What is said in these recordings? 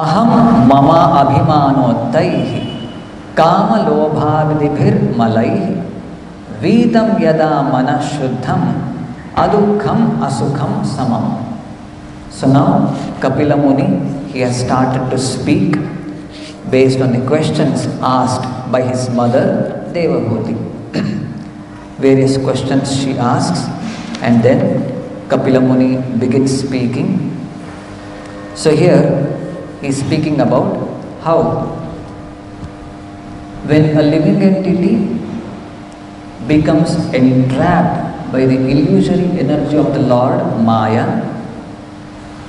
aham mama abhimanottaihi kama lobhavdibhir malaihi Vidam yada mana shuddham adukham asukham samam. So now Kapila Muni, he has started to speak based on the questions asked by his mother Devabhuti. Various questions she asks, and then Kapila Muni begins speaking. So here he is speaking about how when a living entity becomes entrapped by the illusory energy of the Lord Maya,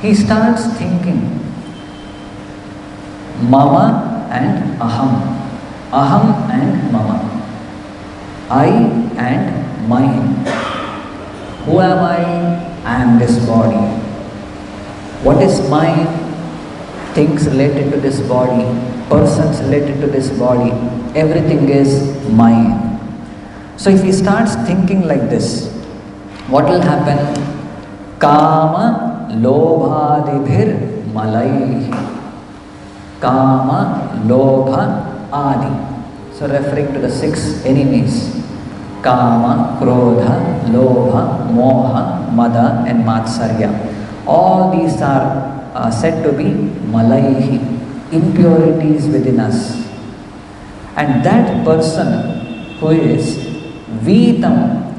he starts thinking Mama and Aham, Aham and Mama, I and mine. Who am I? I am this body. What is mine? Things related to this body, persons related to this body, everything is mine. So if he starts thinking like this, what will happen? Kama lobhadibhir malaihi. Kama lobha adi. So referring to the 6 enemies. Kama, Krodha, Lobha, Moha, Mada and Matsarya. All these are said to be malaihi, impurities within us. And that person who is Vitam.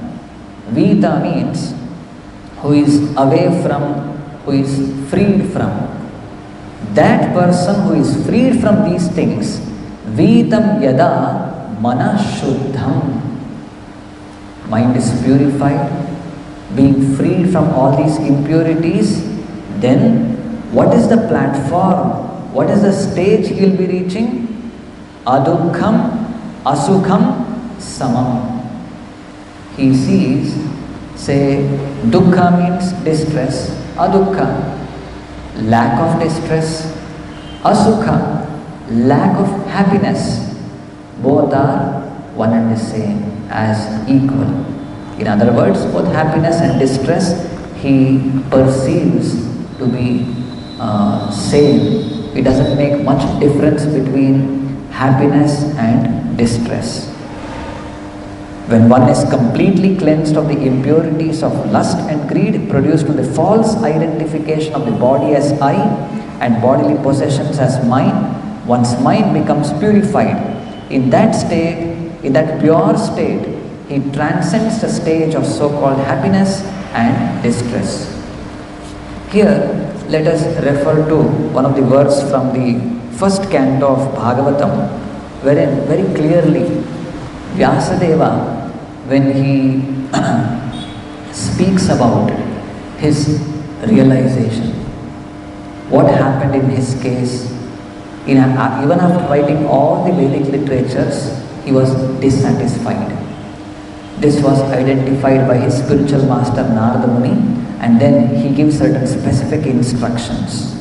Vita means who is away from, who is freed from. That person who is freed from these things, Vitam yada mana shuddham. Mind is purified, being freed from all these impurities. Then what is the platform? What is the stage he will be reaching? Adukham, asukham, samam. He sees, say, dukkha means distress, adukha, lack of distress, asukha, lack of happiness. Both are one and the same, as equal. In other words, both happiness and distress he perceives to be same. It doesn't make much difference between happiness and distress. When one is completely cleansed of the impurities of lust and greed produced to the false identification of the body as I and bodily possessions as mine, one's mind becomes purified. In that state, in that pure state, he transcends the stage of so-called happiness and distress. Here, let us refer to one of the verses from the first canto of Bhagavatam, wherein very clearly Vyasadeva, when he speaks about his realization, what happened in his case, even after writing all the Vedic literatures, he was dissatisfied. This was identified by his spiritual master Narada Muni, and then he gives certain specific instructions.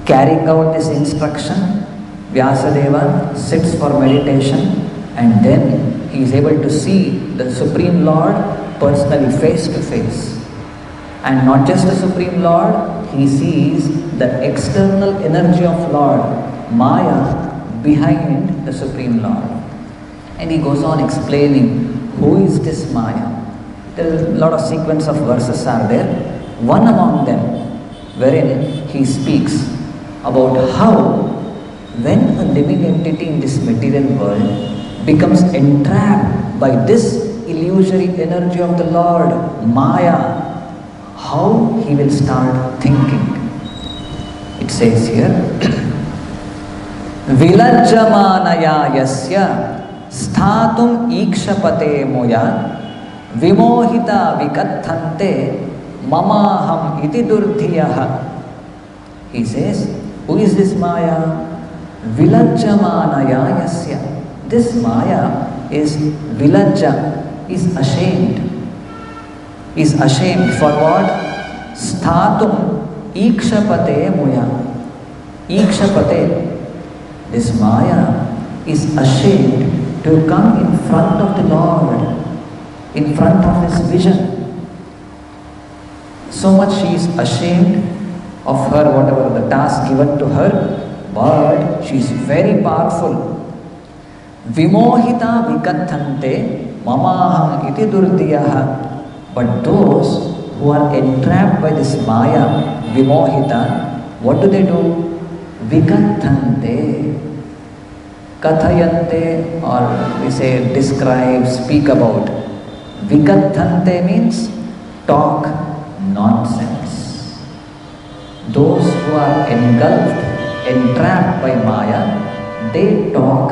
Carrying out this instruction, Vyasadeva sits for meditation, and then he is able to see the Supreme Lord personally face to face. And not just the Supreme Lord, he sees the external energy of Lord, Maya, behind the Supreme Lord. And he goes on explaining who is this Maya. There is a lot of sequence of verses are there. One among them, wherein he speaks about how when a living entity in this material world becomes entrapped by this illusory energy of the Lord, Maya, how he will start thinking. It says here, Vilajjamanaya yasya sthatum ikshapate moya vimohita vikathante mamaham iti durdhiyaha. He says, who is this Maya? Vilajjamanaya yasya. This Maya is vilajja, is ashamed. Is ashamed for what? Sthatum ikshapate moya. Ikshapate. This Maya is ashamed to come in front of the Lord, in front of His vision. So much she is ashamed of her, whatever the task given to her, but she is very powerful. Vimohita vikathante mamaham iti durdiyaha. But those who are entrapped by this Maya, vimohita, what do? Vikathante. Kathayante, or we say describe, speak about. Vikathante means talk nonsense. Those who are engulfed, entrapped by Maya, they talk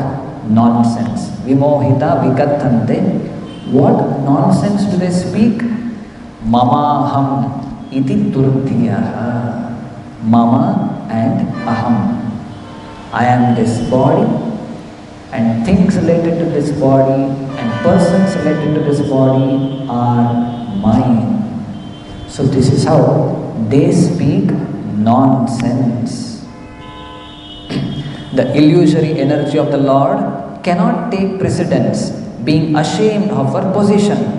nonsense. Vimohita vikathante. What nonsense do they speak? Mamaham iti turtiyaha. Mama and aham. I am this body, and things related to this body and persons related to this body are mine. So this is how they speak nonsense. The illusory energy of the Lord cannot take precedence, being ashamed of her position.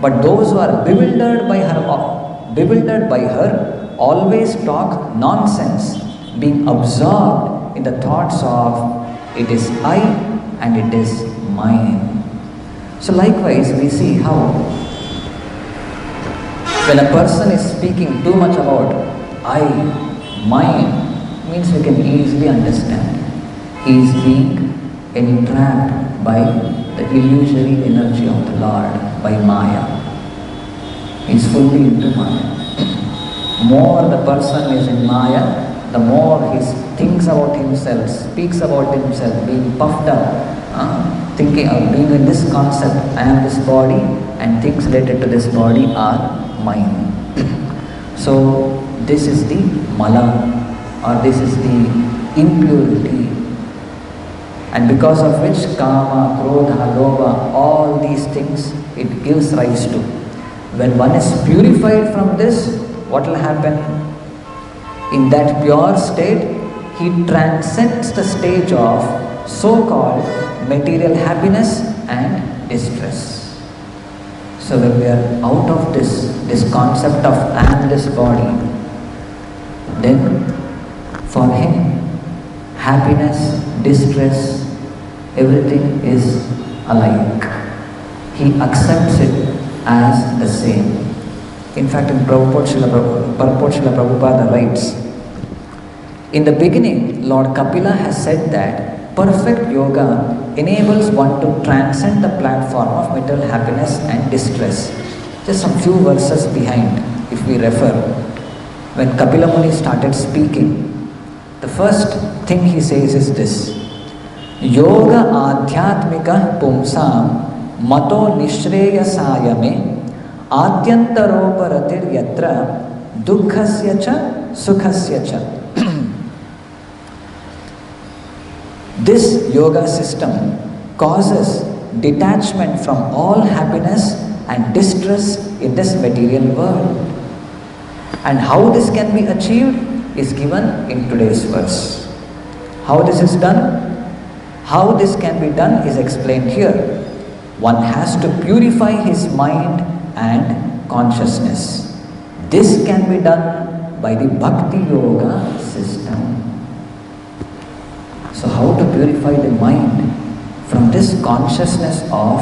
But those who are bewildered by her always talk nonsense, being absorbed in the thoughts of it is I and it is mine. So likewise we see how when a person is speaking too much about I, mine, means we can easily understand. He is being entrapped by the illusory energy of the Lord, by Maya. He is fully into Maya. More the person is in Maya, the more he thinks about himself, speaks about himself, being puffed up, thinking of being in this concept, I am this body and things related to this body are mine. So this is the mala, or this is the impurity, and because of which kama, krodha, lobha, all these things it gives rise to. When one is purified from this, what will happen? In that pure state, he transcends the stage of so-called material happiness and distress. So when we are out of this concept of I am this body, then for him, happiness, distress, everything is alike. He accepts it as the same. In fact, in Purport Srila Prabhupada writes, in the beginning, Lord Kapila has said that perfect yoga enables one to transcend the platform of material happiness and distress. Just some few verses behind, if we refer, when Kapila Muni started speaking, the first thing he says is this: Yoga adhyatmika pumsam mato nishreyasaya me Adyantaroparatir yatra dukkhasya cha sukhasya cha. This yoga system causes detachment from all happiness and distress in this material world. And how this can be achieved is given in today's verse. How this is done? How this can be done is explained here. One has to purify his mind and consciousness. This can be done by the Bhakti Yoga system. So how to purify the mind from this consciousness of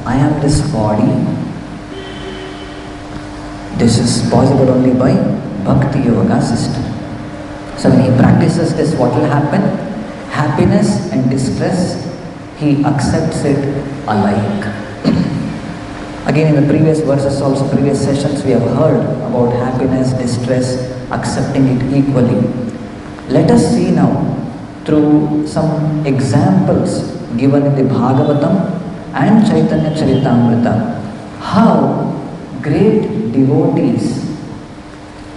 I am this body? This is possible only by Bhakti Yoga system. So when he practices this, what will happen? Happiness and distress, he accepts it alike. Again, in the previous verses also, previous sessions, we have heard about happiness, distress, accepting it equally. Let us see now, through some examples given in the Bhagavatam and Chaitanya Charitamrita, how great devotees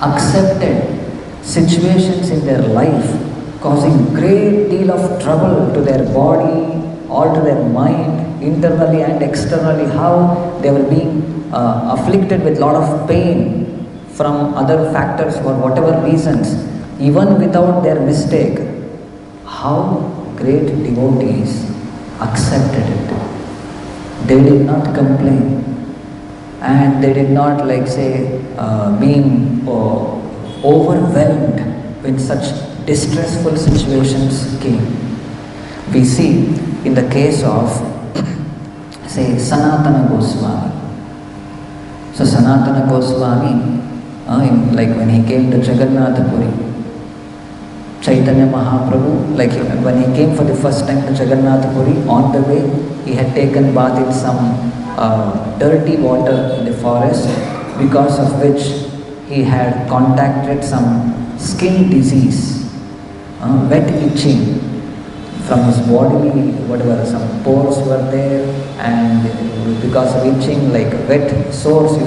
accepted situations in their life causing great deal of trouble to their body or to their mind, internally and externally, how they were being afflicted with lot of pain from other factors for whatever reasons, even without their mistake. How great devotees accepted it. They did not complain, and they did not being overwhelmed with such distressful situations came. We see in the case of, say, Sanatana Goswami. So Sanatana Goswami, like when he came to Jagannath Puri, Chaitanya Mahaprabhu, like when he came for the first time to Jagannath Puri, on the way he had taken bath in some dirty water in the forest, because of which he had contracted some skin disease, wet itching from his bodily, whatever, some pores were there, and because of itching, like wet sores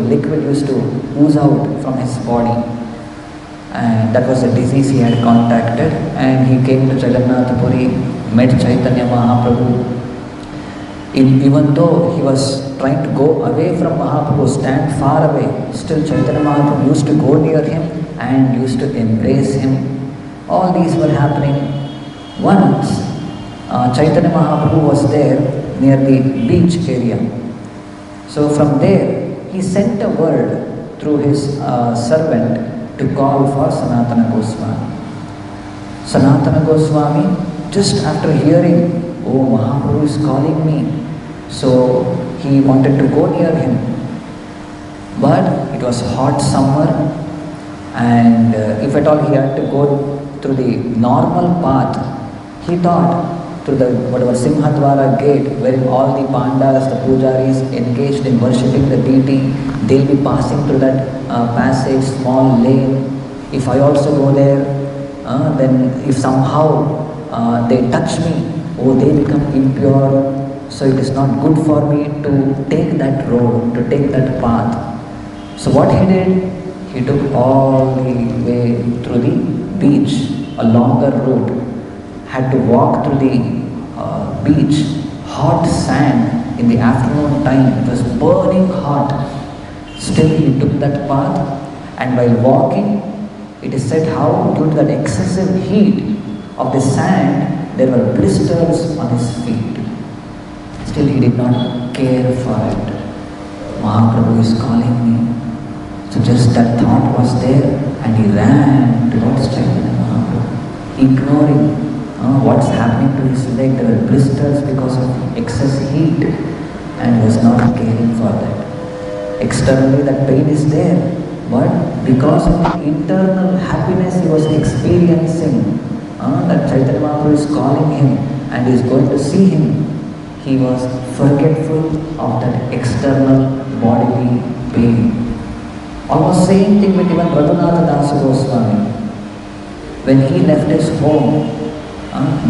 liquid used to ooze out from his body. And that was a disease he had contracted, and he came to Jagannath Puri, met Chaitanya Mahaprabhu. Even though he was trying to go away from Mahaprabhu, stand far away, still Chaitanya Mahaprabhu used to go near him and used to embrace him. All these were happening. Once, Chaitanya Mahaprabhu was there near the beach area. So from there, he sent a word through his servant to call for Sanatana Goswami. Sanatana Goswami, just after hearing, oh, Mahaprabhu is calling me, so he wanted to go near him. But it was hot summer, and if at all he had to go through the normal path, he thought through the whatever Simhadwara gate, wherein all the pandas, the pujaris engaged in worshipping the deity, they'll be passing through that passage, small lane. If I also go there, then if somehow they touch me, oh, they become impure. So it is not good for me to take that road, to take that path. So what he did, he took all the way through the beach, a longer route. Had to walk through the beach, hot sand in the afternoon time. It was burning hot. Still he took that path, and while walking, it is said how due to that excessive heat of the sand, there were blisters on his feet. Still he did not care for it. Mahaprabhu is calling me. So just that thought was there, and he ran towards Chaitanya Mahaprabhu, ignoring what's happening to his leg. There were blisters because of excess heat, and was not caring for that. Externally that pain is there, but because of the internal happiness he was experiencing, that Chaitanya Mahaprabhu is calling him and is going to see him, he was forgetful of that external bodily pain. Almost same thing with even Raghuttama Dasa Goswami. When he left his home,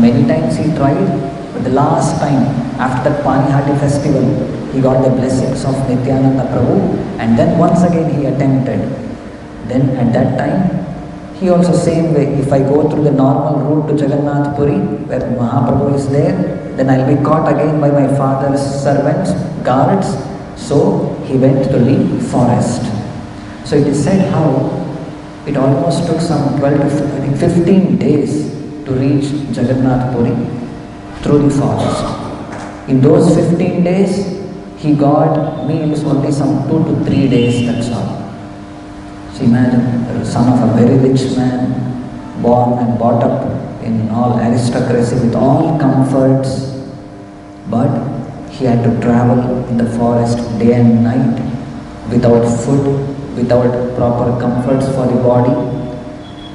many times he tried, but the last time, after that Panihati festival, he got the blessings of Nityananda Prabhu, and then once again he attempted. Then at that time, he also same way, if I go through the normal route to Jagannath Puri, where Mahaprabhu is there, then I'll be caught again by my father's servants, guards. So he went to the forest. So it is said how it almost took some 12 to 15 days to reach Jagannath Puri through the forest. In those 15 days, he got meals only some 2 to 3 days, that's all. So imagine, the son of a very rich man, born and brought up in all aristocracy with all comforts, but he had to travel in the forest day and night without food, without proper comforts for the body.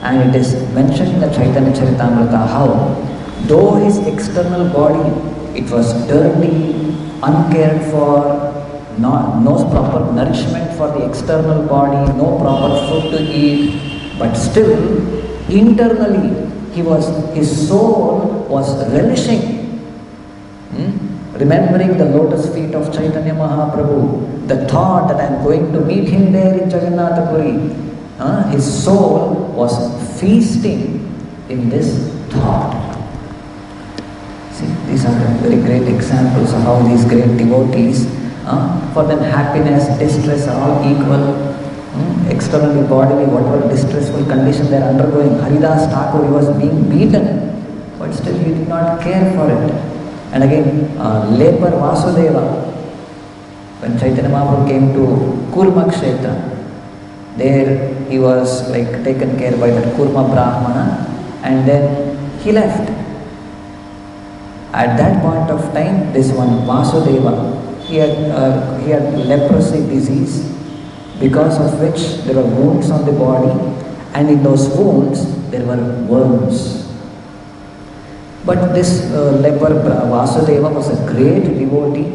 And it is mentioned in the Chaitanya Charitamrita how, though his external body, it was dirty, uncared for, no proper nourishment for the external body, no proper food to eat, but still, internally, his soul was relishing. Remembering the lotus feet of Chaitanya Mahaprabhu, the thought that I am going to meet him there in Jagannath Puri, his soul was feasting in this thought. See, these are very great examples of how these great devotees, for them happiness, distress are all equal. Externally, bodily, whatever distressful condition they are undergoing. Haridas Thakur, he was being beaten, but still he did not care for it. And again, leper Vasudeva, when Chaitanya Mahaprabhu came to Kurma Kshetra, there he was like taken care by that Kurma Brahmana, and then he left. At that point of time, this one Vasudeva, he had leprosy disease, because of which there were wounds on the body, and in those wounds there were worms. But this leper Vasudeva was a great devotee.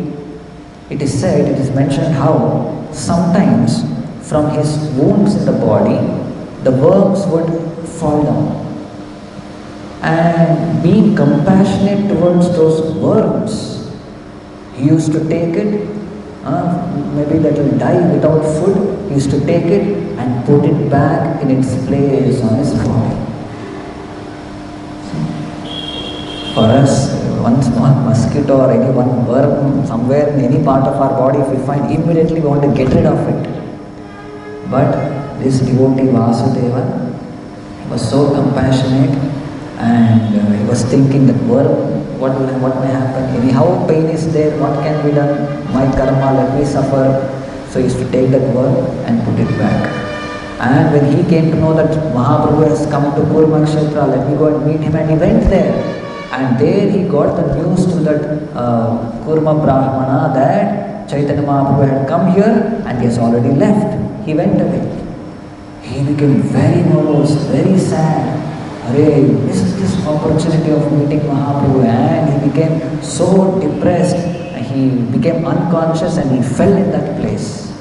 It is said, it is mentioned how sometimes from his wounds in the body, the worms would fall down. And being compassionate towards those worms, he used to take it, maybe that will die without food, he used to take it and put it back in its place on his body. For us, one small mosquito or any one worm somewhere in any part of our body, if we find, immediately we want to get rid of it. But this devotee Vasudeva, he was so compassionate, and he was thinking that worm, what may happen? Anyhow pain is there, what can be done? My karma, let me suffer. So he used to take that worm and put it back. And when he came to know that Mahaprabhu has come to Kurma Kshetra, let me go and meet him, and he went there. And there he got the news to that Kurma Brahmana that Chaitanya Mahaprabhu had come here and he has already left. He went away. He became very morose, very sad. Arey, missed this opportunity of meeting Mahaprabhu, and he became so depressed. He became unconscious and he fell in that place.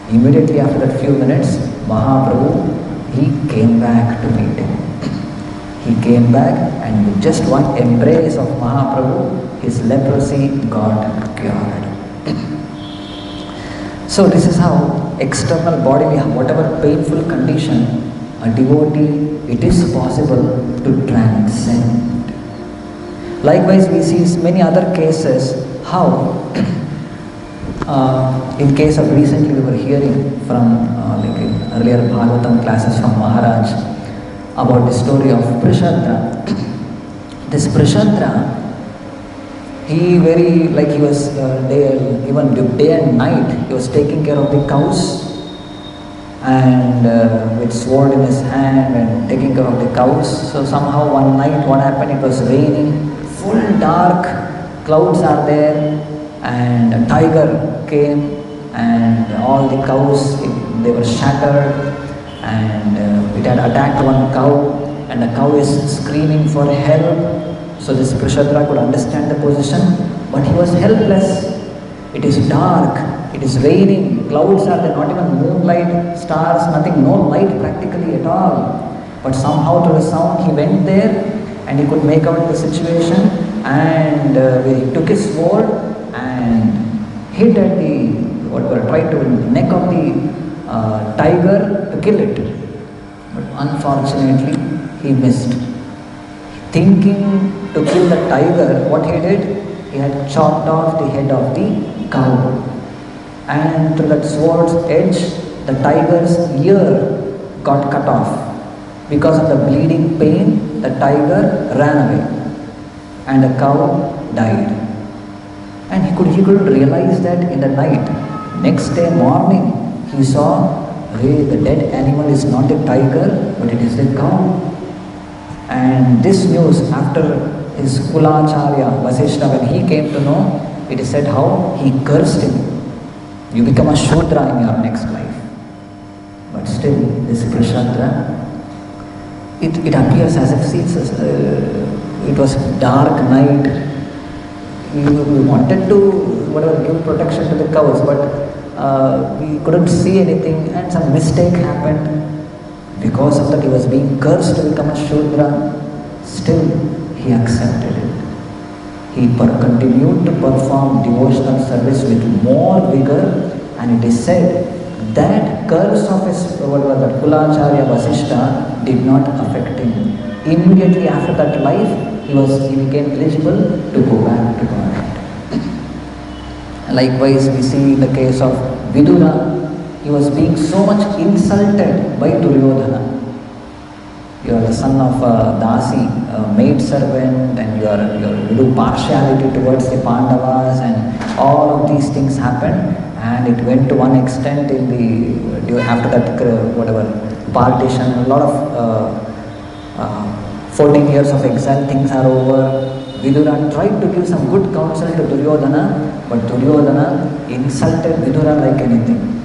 Immediately after that few minutes, Mahaprabhu, he came back to meet him. He came back, and with just one embrace of Mahaprabhu, his leprosy got cured. So this is how external bodily, whatever painful condition, a devotee, it is possible to transcend. Likewise, we see many other cases how, in case of recently we were hearing from like in earlier Bhagavatam classes from Maharaj, about the story of Prishadra. This Prishadra, he was even day and night, he was taking care of the cows, and with sword in his hand and taking care of the cows. So somehow one night, what happened, it was raining, full dark, clouds are there, and a tiger came, and all the cows, they were shattered, and it had attacked one cow, and the cow is screaming for help. So this Prishadra could understand the position, but he was helpless. It is dark, it is raining, clouds are there, not even moonlight, stars, nothing, no light practically at all. But somehow through the sound he went there, and he could make out the situation, and he took his sword and hit at tried to neck of the tiger to kill it. But unfortunately, he missed. Thinking to kill the tiger, what he did? He had chopped off the head of the cow. And through that sword's edge, the tiger's ear got cut off. Because of the bleeding pain, the tiger ran away. And the cow died. And he couldn't realize that in the night. Next day morning, he saw, hey, the dead animal is not a tiger, but it is the cow. And this news, after his Kulacharya, Vasishta, when he came to know, it is said how he cursed him. You become a Shudra in your next life. But still, this Prishadra, it appears as if it was dark night. We wanted to give protection to the cows, but we couldn't see anything, and some mistake happened. Because of that, he was being cursed to become a Shudra. Still, he accepted it. He continued to perform devotional service with more vigor, and it is said that curse of his Kulacharya Vasishta did not affect him. Immediately after that life, he became eligible to go back to God. Likewise, we see the case of Vidura. He was being so much insulted by Duryodhana. You are the son of a Dasi, a maid servant, and you do partiality towards the Pandavas, and all of these things happened. And it went to one extent after that partition, a lot of 14 years of exile, things are over. Vidura tried to give some good counsel to Duryodhana, but Duryodhana insulted Vidura like anything.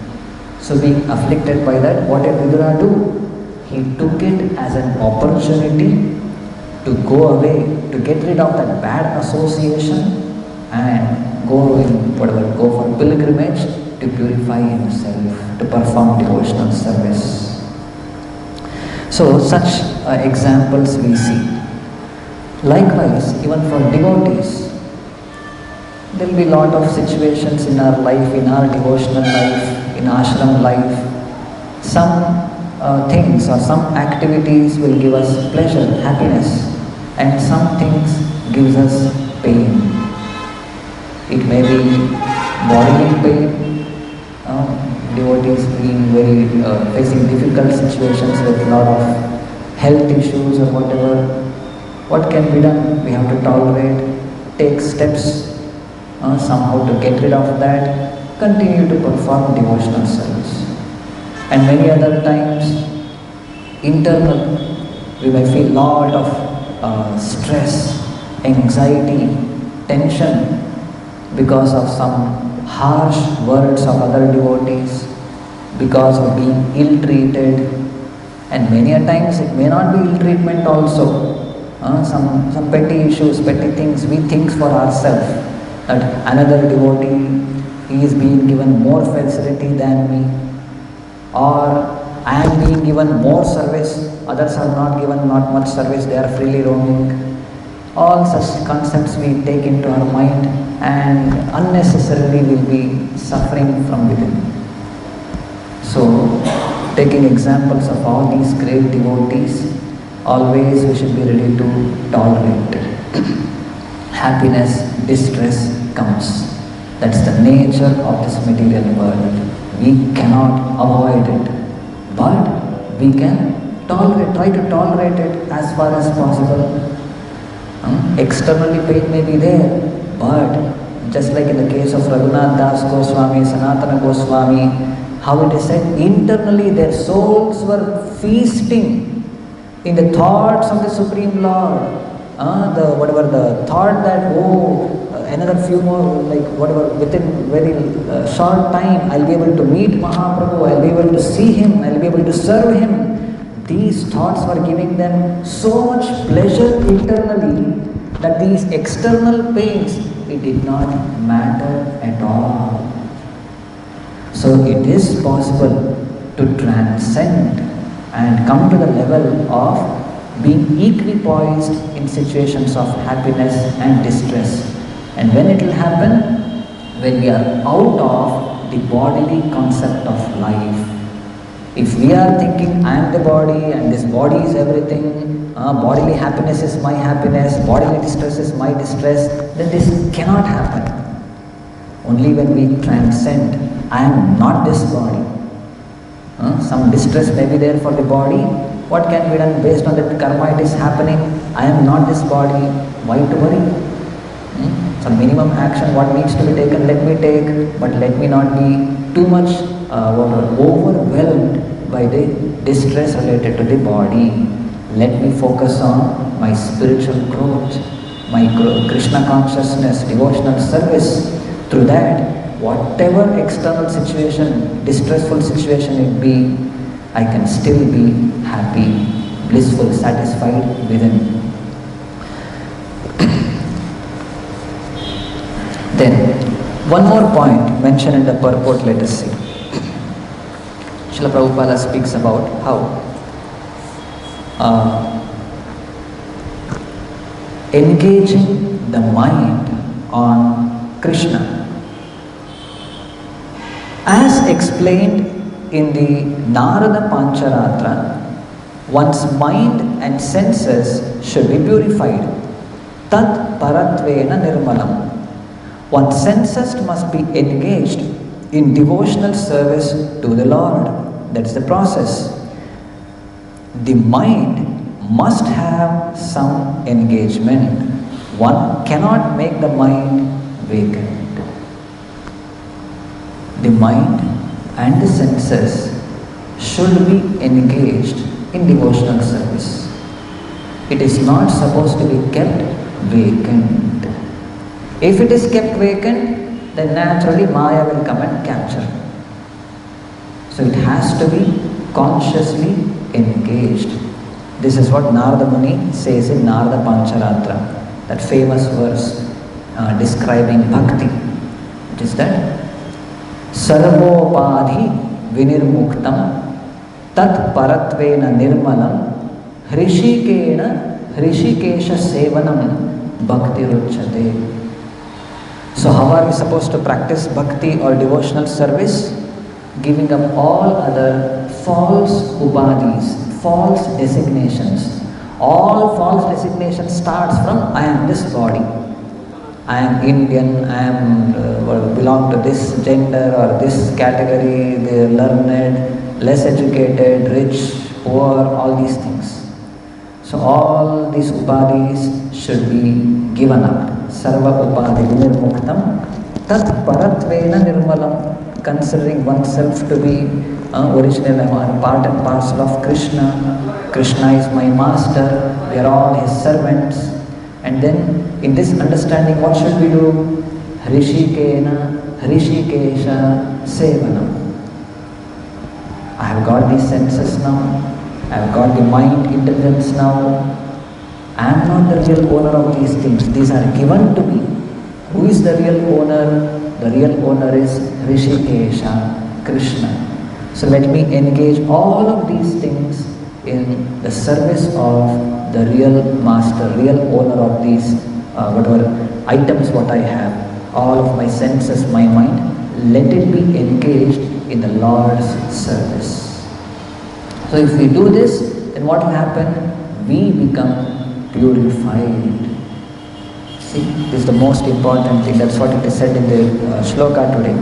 So being afflicted by that, what did Vidura do? He took it as an opportunity to go away, to get rid of that bad association and go for pilgrimage to purify himself, to perform devotional service. So such examples we see. Likewise, even for devotees, there will be a lot of situations in our life, in our devotional life, in ashram life. Some things or some activities will give us pleasure, happiness, and some things gives us pain. It may be bodily pain, devotees being facing difficult situations with a lot of health issues or whatever. What can be done? We have to tolerate, take steps somehow to get rid of that, continue to perform devotional service. And many other times, internal, we may feel lot of stress, anxiety, tension because of some harsh words of other devotees, because of being ill-treated, and many a times it may not be ill-treatment also. Some petty issues, petty things we think for ourselves, that another devotee, he is being given more facility than me, or I am being given more service, others are not given not much service, they are freely roaming. All such concepts we take into our mind and unnecessarily will be suffering from within. So, taking examples of all these great devotees, always we should be ready to tolerate. Happiness, distress comes. That's the nature of this material world. We cannot avoid it, but we can tolerate, try to tolerate it as far as possible. Externally pain may be there, but just like in the case of Raghunath Das Goswami, Sanatana Goswami, how it is said, internally their souls were feasting in the thoughts of the Supreme Lord. The thought that, another few more, within very short time, I'll be able to meet Mahaprabhu, I'll be able to see him, I'll be able to serve him. These thoughts were giving them so much pleasure internally that these external pains, it did not matter at all. So it is possible to transcend and come to the level of being equipoised in situations of happiness and distress. And when it will happen? When we are out of the bodily concept of life. If we are thinking, I am the body and this body is everything, bodily happiness is my happiness, bodily distress is my distress, then this cannot happen. Only when we transcend, I am not this body. Some distress may be there for the body. What can be done based on that karma it is happening? I am not this body. Why to worry? Some minimum action, what needs to be taken, let me take, but let me not be too much overwhelmed by the distress related to the body. Let me focus on my spiritual growth, my Krishna consciousness, devotional service. Through that, whatever external situation, distressful situation it be, I can still be happy, blissful, satisfied within. Then, one more point mentioned in the purport, let us see. Srila Prabhupada speaks about how engaging the mind on Krishna. As explained in the Narada Pancharatra, one's mind and senses should be purified. Tat paratvena nirmalam. One's senses must be engaged in devotional service to the Lord. That's the process. The mind must have some engagement. One cannot make the mind vacant. The mind and the senses should be engaged in devotional service. It is not supposed to be kept vacant. If it is kept vacant, then naturally Maya will come and capture. So it has to be consciously engaged. This is what Narada Muni says in Narada Pancharatra, that famous verse describing bhakti. It is that Sarvopadhi vinirmuktam tat paratvena nirmalam hrishikena hrishikesha sevanam bhakti ruchyate. So how are we supposed to practice bhakti or devotional service? Giving up all other false upadhis, false designations. All false designations starts from I am this body. I am Indian, I am belong to this gender or this category, they are learned, less educated, rich, poor, all these things. So all these upadhis should be given up. Sarva upadhi vinirmuktam tat paratvena nirmalam. Considering oneself to be original part and parcel of Krishna. Krishna is my master, we are all his servants. And then in this understanding, what should we do? Hrishikena, Hrishikesha, Sevanam. I have got these senses now, I have got the mind intelligence now. I am not the real owner of these things, these are given to me. Who is the real owner? The real owner is Hrishikesha, Krishna. So let me engage all of these things in the service of the real master, real owner of these whatever items what I have, all of my senses, my mind, let it be engaged in the Lord's service. So if we do this, then what will happen? We become purified. See, this is the most important thing. That's what it is said in the shloka today.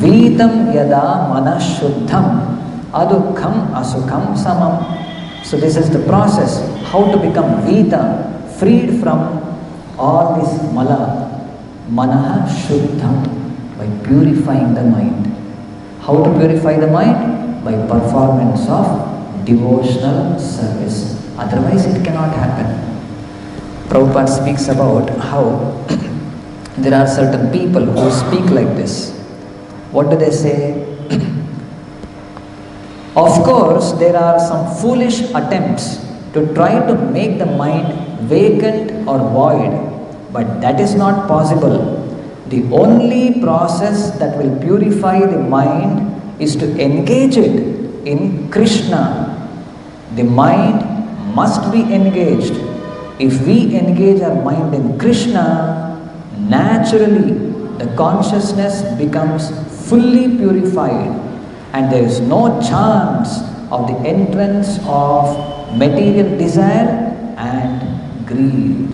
Vitam yada manashuddham adukham asukham samam. So this is the process. How to become vita, freed from all this mala. Manaha shuddham, by purifying the mind. How to purify the mind? By performance of devotional service. Otherwise it cannot happen. Prabhupada speaks about how there are certain people who speak like this. What do they say? Of course, there are some foolish attempts to try to make the mind vacant or void, but that is not possible. The only process that will purify the mind is to engage it in Krishna. The mind must be engaged. If we engage our mind in Krishna, naturally the consciousness becomes fully purified and there is no chance of the entrance of material desire and greed.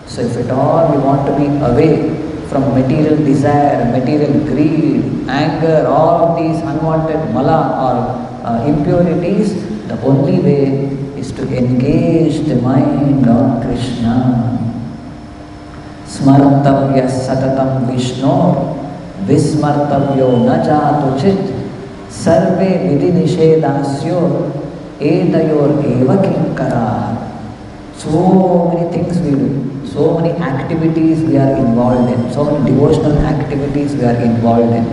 So if at all we want to be away from material desire, material greed, anger, all of these unwanted mala or impurities, the only way is to engage the mind on Krishna. Smartavya satatam Vishnu vismartavyo na jatu chit sarve vidhi nishedasyo etayor eva kinkara. So many things we do, so many activities we are involved in, so many devotional activities we are involved in.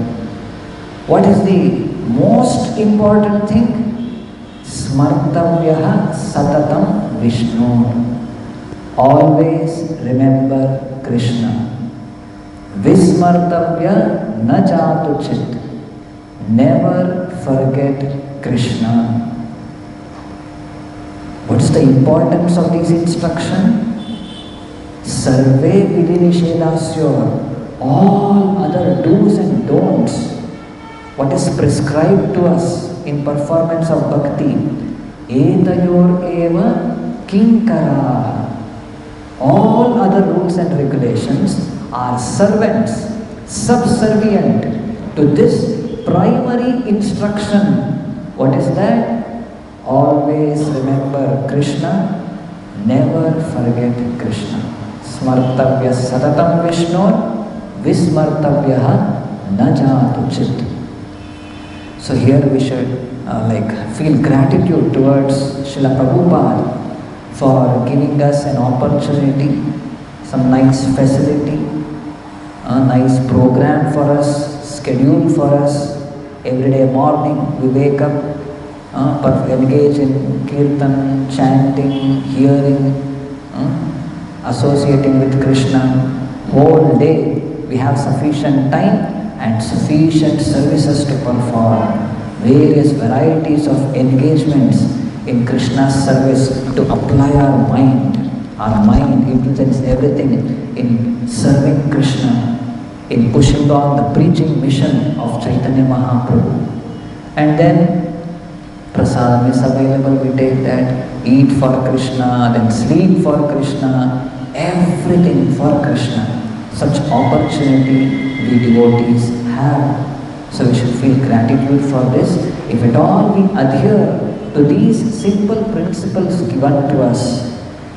What is the most important thing? Smartavya satatam Vishnu. Always remember Krishna. Vismartavya na jatu chit. Never forget Krishna. What is the importance of these instructions? Sarve vidhi nishedasya. All other do's and don'ts, what is prescribed to us in performance of bhakti, etayor eva kinkara. All other rules and regulations are servants, subservient to this primary instruction. What is that? Always remember Krishna, never forget Krishna. Smartavya satatam Vishnu, vismartavya na jatu chit. So here we should feel gratitude towards Srila Prabhupada for giving us an opportunity, some nice facility, a nice program for us, schedule for us. Every day morning we wake up, engage in kirtan, chanting, hearing, associating with Krishna. Whole day we have sufficient time and sufficient services to perform, various varieties of engagements in Krishna's service to apply our mind, intelligence, everything in serving Krishna, in pushing on the preaching mission of Chaitanya Mahaprabhu. And then prasadam is available, we take that, eat for Krishna, then sleep for Krishna, everything for Krishna. Such opportunity we devotees have. So we should feel gratitude for this. If at all we adhere to these simple principles given to us,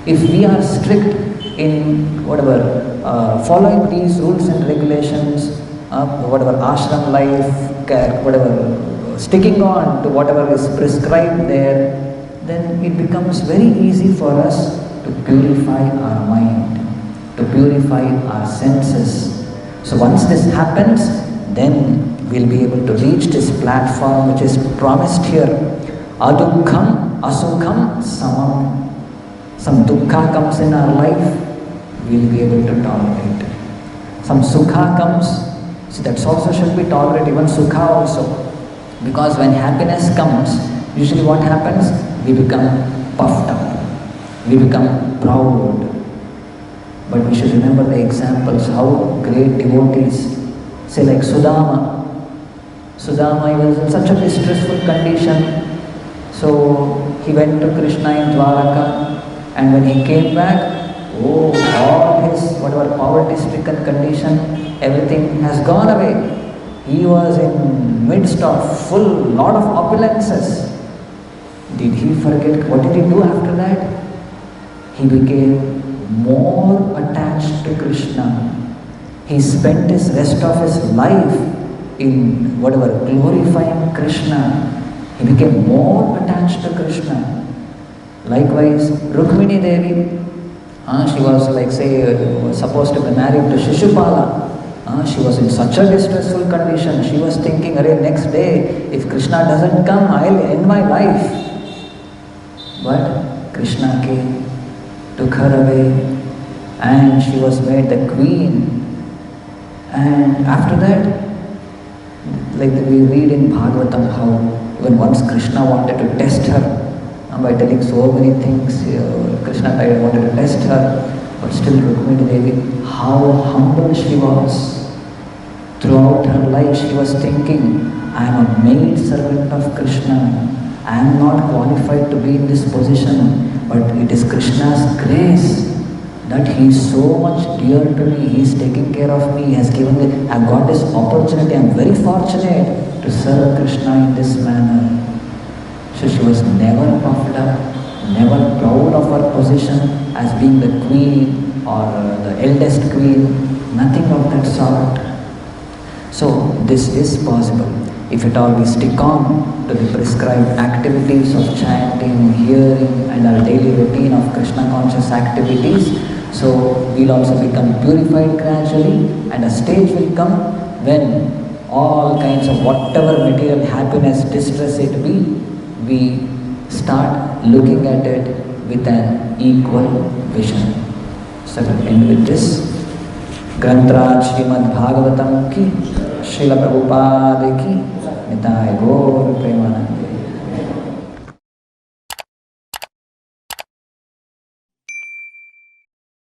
if we are strict in following these rules and regulations, ashram life, sticking on to whatever is prescribed there, then it becomes very easy for us to purify our mind, to purify our senses. So once this happens, then we'll be able to reach this platform which is promised here. Adukham, asukham, samam. Some dukkha comes in our life, we'll be able to tolerate. Some sukha comes, see that's also should be tolerated, even sukha also. Because when happiness comes, usually what happens? We become puffed up, we become proud. But we should remember the examples, how great devotees, say like Sudama. Sudama, he was in such a distressful condition. So he went to Krishna in Dwaraka, and when he came back, all his poverty-stricken condition, everything has gone away. He was in midst of full lot of opulences. Did he forget? What did he do after that? He became more attached to Krishna. He spent his rest of his life in glorifying Krishna. He became more attached to Krishna. Likewise, Rukmini Devi, she was supposed to be married to Shishupala. She was in such a distressful condition. She was thinking, next day, if Krishna doesn't come, I'll end my life. But Krishna came, took her away, and she was made the queen. And after that, like we read in Bhagavatam how even once Krishna wanted to test her by telling so many things, Krishna wanted to test her, but still Rukmini Devi, how humble she was. Throughout her life she was thinking, I am a maid servant of Krishna. I am not qualified to be in this position, but it is Krishna's grace that he is so much dear to me. He is taking care of me. He has given me, I have got this opportunity. I am very fortunate to serve Krishna in this manner. So she was never puffed up, never proud of her position as being the queen or the eldest queen, nothing of that sort. So this is possible if at all we stick on to the prescribed activities of chanting, hearing, and our daily routine of Krishna conscious activities. So we'll also become purified gradually, and a stage will come when all kinds of whatever material happiness, distress it be, we start looking at it with an equal vision. So we'll end with this. Grantraj Srimad Bhagavatam ki, Srila Prabhupada ki, Nitai Gaur